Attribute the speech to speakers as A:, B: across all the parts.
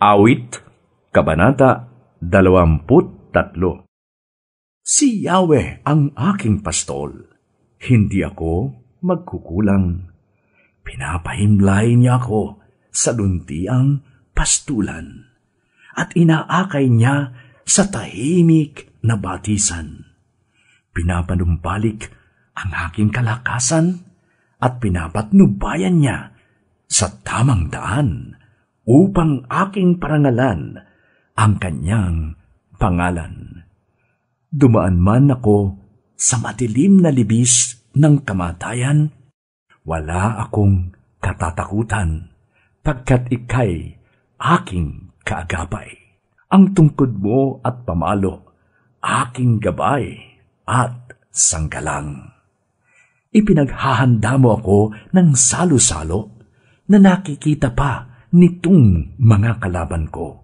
A: Awit, Kabanata 23. Si Yahweh ang aking pastol, hindi ako magkukulang. Pinapahimlay niya ako sa luntiang pastulan, at inaakay niya sa tahimik na batisan. Pinapanumbalik ang aking kalakasan at pinapatnubayan niya sa tamang daan upang aking parangalan ang kanyang pangalan. Dumaan man ako sa madilim na libis ng kamatayan, wala akong katatakutan, pagkat ika'y aking kaagapay. Ang tungkod mo at pamalo, aking gabay at sanggalang. Ipinaghahanda mo ako ng salo-salo na nakikita pa nitong mga kalaban ko.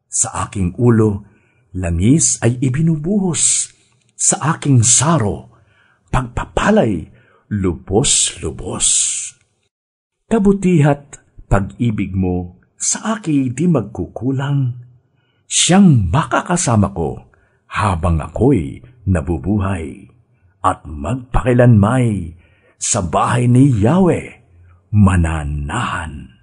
A: Sa aking ulo, langis ay ibinubuhos. Sa aking saro, pagpapalay, lubos-lubos. Kabutihat pag-ibig mo sa akin di magkukulang. Siyang makakasama ko habang ako'y nabubuhay, at magpakilanmay sa bahay ni Yahweh mananahan.